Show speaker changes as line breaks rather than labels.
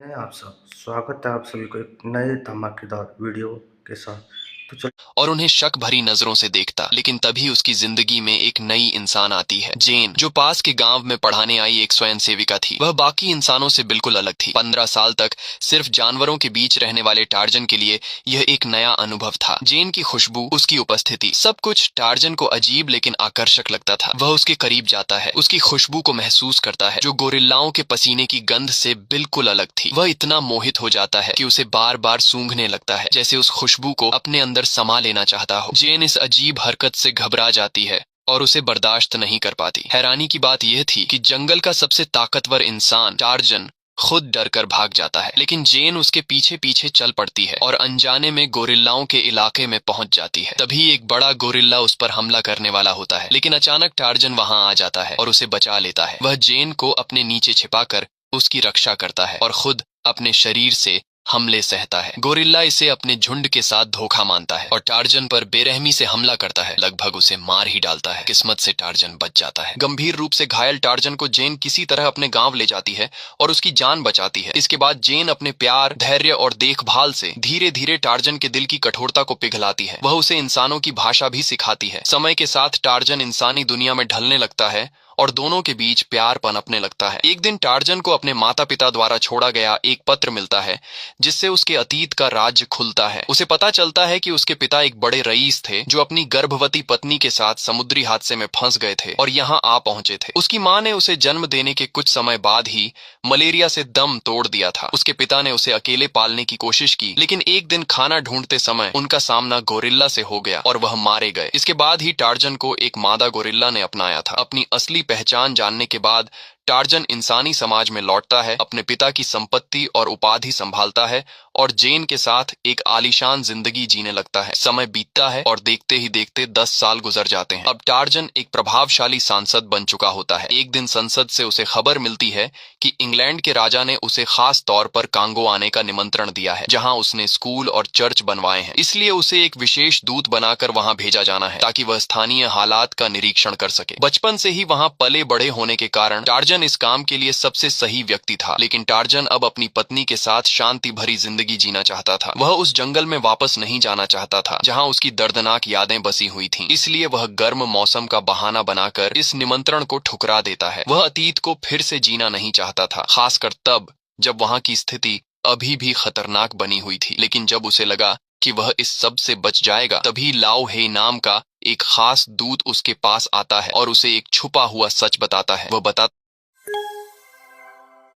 है आप सब स्वागत है आप सभी को एक नए धमाकेदार वीडियो के साथ। तो चल
और उन्हें शक भरी नजरों से देखता। लेकिन तभी उसकी जिंदगी में एक नई इंसान आती है, जेन, जो पास के गांव में पढ़ाने आई एक स्वयं सेविका थी। वह बाकी इंसानों से बिल्कुल अलग थी। 15 साल तक सिर्फ जानवरों के बीच रहने वाले टार्जन के लिए यह एक नया अनुभव था। जेन की खुशबू, उसकी उपस्थिति, सब कुछ टार्जन को अजीब लेकिन आकर्षक लगता था। वह उसके करीब जाता है, उसकी खुशबू को महसूस करता है, जो गोरिल्लाओं के पसीने की गंध से बिल्कुल अलग थी। वह इतना मोहित हो जाता है कि उसे बार बार सूंघने लगता है, जैसे उस खुशबू को अपने अंदर समा लेना चाहता हो। जेन इस अजीब हरकत से घबरा जाती है और उसे बर्दाश्त नहीं कर पाती। हैरानी की बात यह थी कि जंगल का सबसे ताकतवर इंसान टार्जन खुद डर कर भाग जाता है, लेकिन जेन उसके पीछे पीछे चल पड़ती है और अनजाने में गोरिल्लाओं के इलाके में पहुंच जाती है। तभी एक बड़ा गोरिल्ला उस पर हमला करने वाला होता है, लेकिन अचानक टार्जन वहां आ जाता है और उसे बचा लेता है। वह जेन को अपने नीचे छिपाकर उसकी रक्षा करता है और खुद अपने शरीर से हमले सहता है। गोरिल्ला इसे अपने झुंड के साथ धोखा मानता है और टार्जन पर बेरहमी से हमला करता है, लगभग उसे मार ही डालता है। किस्मत से टार्जन बच जाता है। गंभीर रूप से घायल टार्जन को जेन किसी तरह अपने गांव ले जाती है और उसकी जान बचाती है। इसके बाद जेन अपने प्यार, धैर्य और देखभाल से धीरे धीरे टार्जन के दिल की कठोरता को पिघलाती है। वह उसे इंसानों की भाषा भी सिखाती है। समय के साथ टार्जन इंसानी दुनिया में ढलने लगता है और दोनों के बीच प्यार पनपने लगता है। एक दिन टार्जन को अपने माता पिता द्वारा छोड़ा गया एक पत्र मिलता है, जिससे उसके अतीत का राज्य खुलता है। उसे पता चलता है कि उसके पिता एक बड़े रईस थे, जो अपनी गर्भवती पत्नी के साथ समुद्री हादसे में फंस गए थे और यहाँ आ पहुंचे थे। उसकी माँ ने उसे जन्म देने के कुछ समय बाद ही मलेरिया से दम तोड़ दिया था। उसके पिता ने उसे अकेले पालने की कोशिश की, लेकिन एक दिन खाना ढूंढते समय उनका सामना गोरिल्ला से हो गया और वह मारे गए। इसके बाद ही टार्जन को एक मादा गोरिल्ला ने अपनाया था। अपनी असली पहचान जानने के बाद टार्जन इंसानी समाज में लौटता है, अपने पिता की संपत्ति और उपाधि संभालता है और जेन के साथ एक आलीशान जिंदगी जीने लगता है। समय बीतता है और देखते ही देखते 10 साल गुजर जाते हैं। अब टार्जन एक प्रभावशाली सांसद बन चुका होता है। एक दिन संसद से उसे खबर मिलती है कि इंग्लैंड के राजा ने उसे खास तौर पर कांगो आने का निमंत्रण दिया है, जहां उसने स्कूल और चर्च बनवाए हैं। इसलिए उसे एक विशेष दूत बनाकर वहां भेजा जाना है, ताकि वह स्थानीय हालात का निरीक्षण कर सके। बचपन से ही वहां पले बड़े होने के कारण टार्जन इस काम के लिए सबसे सही व्यक्ति था। लेकिन टार्जन अब अपनी पत्नी के साथ शांति भरी जिंदगी जीना चाहता था। वह उस जंगल में वापस नहीं जाना चाहता था, जहां उसकी दर्दनाक यादें बसी हुई थीं। इसलिए वह गर्म मौसम का बहाना बनाकर इस निमंत्रण को ठुकरा देता है। वह अतीत को फिर से जीना नहीं चाहता था, खासकर तब जब वहां की स्थिति अभी भी खतरनाक बनी हुई थी। लेकिन जब उसे लगा कि वह इस सब से बच जाएगा, तभी लाओ हे नाम का एक खास दूत उसके पास आता है और उसे एक छुपा हुआ सच बताता है। वह बताता